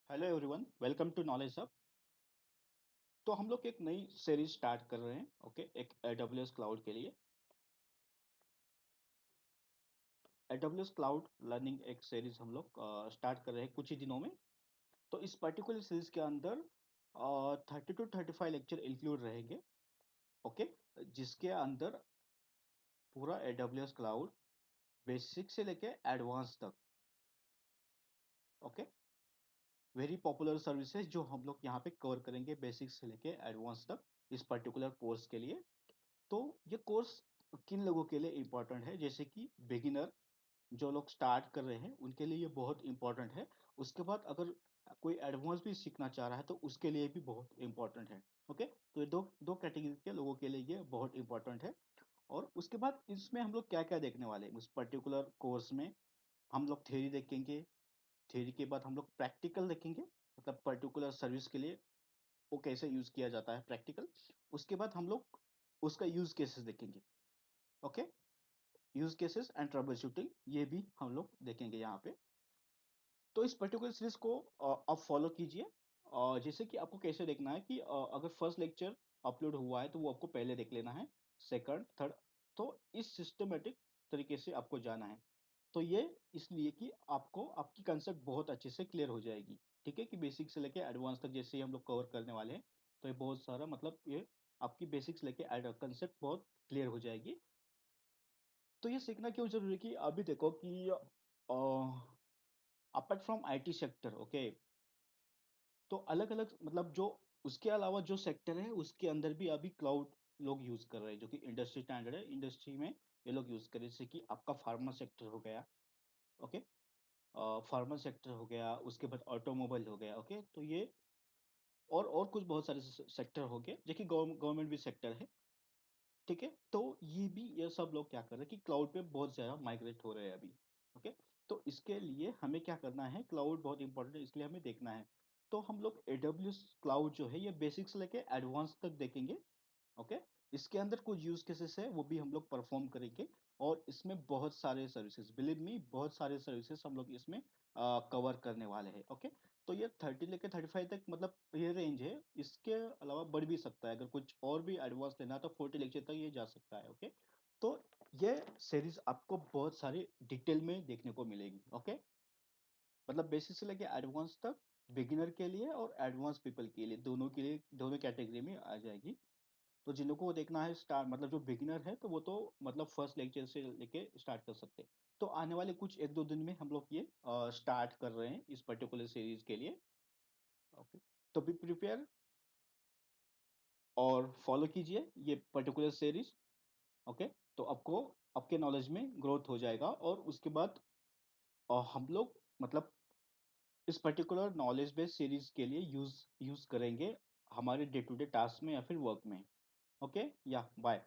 Hello everyone, welcome to knowledge hub. तो हम लोग एक नई सीरीज स्टार्ट कर रहे हैं। ओके, एक AWS क्लाउड के लिए। AWS क्लाउड लर्निंग एक सीरीज हम लोग स्टार्ट कर रहे हैं कुछ ही दिनों में। तो इस पर्टिकुलर सीरीज के अंदर 30 to 35 लेक्चर इंक्लूड रहेंगे। ओके, जिसके अंदर पूरा AWS क्लाउड बेसिक से लेके एडवांस तक। ओके, वेरी पॉपुलर सर्विसेज जो हम लोग यहाँ पे कवर करेंगे बेसिक से लेके एडवांस तक इस पर्टिकुलर कोर्स के लिए। तो ये कोर्स किन लोगों के लिए इम्पोर्टेंट है, जैसे कि बिगिनर जो लोग स्टार्ट कर रहे हैं उनके लिए ये बहुत इंपॉर्टेंट है। उसके बाद अगर कोई एडवांस भी सीखना चाह रहा है तो उसके लिए भी बहुत इंपॉर्टेंट है। ओके, तो ये दो दो कैटेगरी के लोगों के लिए ये बहुत इंपॉर्टेंट है। और उसके बाद इसमें हम लोग क्या क्या देखने वाले हैं उस पर्टिकुलर कोर्स में। हम लोग थ्योरी देखेंगे। थ्योरी के बाद हम लोग प्रैक्टिकल देखेंगे, मतलब पर्टिकुलर सर्विस के लिए वो कैसे यूज किया जाता है प्रैक्टिकल। उसके बाद हम लोग उसका यूज केसेस देखेंगे। Okay, use cases and trouble shooting ये भी हम लोग देखेंगे यहाँ पे। तो इस पर्टिकुलर सीरीज को आप फॉलो कीजिए। जैसे कि आपको कैसे देखना है कि अगर फर्स्ट लेक्चर अपलोड हुआ है तो वो आपको पहले देख लेना है, सेकंड थर्ड। तो इस सिस्टमेटिक तरीके से आपको जाना है। तो ये इसलिए कि आपको आपकी कंसेप्ट बहुत अच्छे से क्लियर हो जाएगी। ठीक है, कि बेसिक से लेके एडवांस तक जैसे ही हम लोग कवर करने वाले हैं। तो ये बहुत सारा मतलब ये आपकी बेसिक्स लेके कंसेप्ट बहुत क्लियर हो जाएगी। तो ये सीखना क्यों जरूरी है कि अभी देखो कि apart from IT sector, okay, तो अलग अलग मतलब जो उसके अलावा जो सेक्टर है उसके अंदर भी अभी क्लाउड लोग यूज कर रहे हैं, जो कि इंडस्ट्री स्टैंडर्ड है। इंडस्ट्री में ये लोग यूज कर रहे हैं, जैसे कि आपका फार्मा सेक्टर हो गया। ओके, फार्मा सेक्टर हो गया, उसके बाद ऑटोमोबाइल हो गया। ओके, तो ये और कुछ बहुत सारे सेक्टर हो गए जो कि गवर्नमेंट भी सेक्टर है। ठीक है, तो ये सब लोग क्या कर रहे हैं कि क्लाउड पे बहुत ज्यादा माइग्रेट हो रहे हैं अभी। ओके, तो इसके लिए हमें क्या करना है, क्लाउड बहुत इंपॉर्टेंट है इसलिए हमें देखना है। तो हम लोग AWS क्लाउड जो है ये बेसिक से लेके एडवांस तक देखेंगे। ओके, इसके अंदर कुछ यूज केसेस है वो भी हम लोग परफॉर्म करेंगे। और इसमें बहुत सारे सर्विसेज, बिलीव मी, बहुत सारे सर्विसेज हम लोग इसमें कवर करने वाले हैं। ओके, तो ये 30 लेके 35 तक मतलब ये रेंज है। इसके अलावा बढ़ भी सकता है, अगर कुछ और भी एडवांस लेना है तो 40 लेक्चर तक ये जा सकता है। ओके, तो ये सीरीज आपको बहुत सारी डिटेल में देखने को मिलेगी। ओके, मतलब बेसिक से लेके एडवांस तक, बिगिनर के लिए और एडवांस पीपल के लिए, दोनों के लिए, दोनों कैटेगरी में आ जाएगी। तो जिन लोगों को देखना है स्टार्ट, मतलब जो बिगिनर है तो वो तो मतलब फर्स्ट लेक्चर से लेके स्टार्ट कर सकते हैं। तो आने वाले कुछ एक दो दिन में हम लोग ये स्टार्ट कर रहे हैं इस पर्टिकुलर सीरीज के लिए। ओके, तो बी प्रिपेयर और फॉलो कीजिए ये पर्टिकुलर सीरीज। ओके, तो आपको आपके नॉलेज में ग्रोथ हो जाएगा। और उसके बाद हम लोग मतलब इस पर्टिकुलर नॉलेज बेस्ड सीरीज के लिए यूज यूज करेंगे हमारे डे टू डे टास्क में या फिर वर्क में। ओके, या बाय।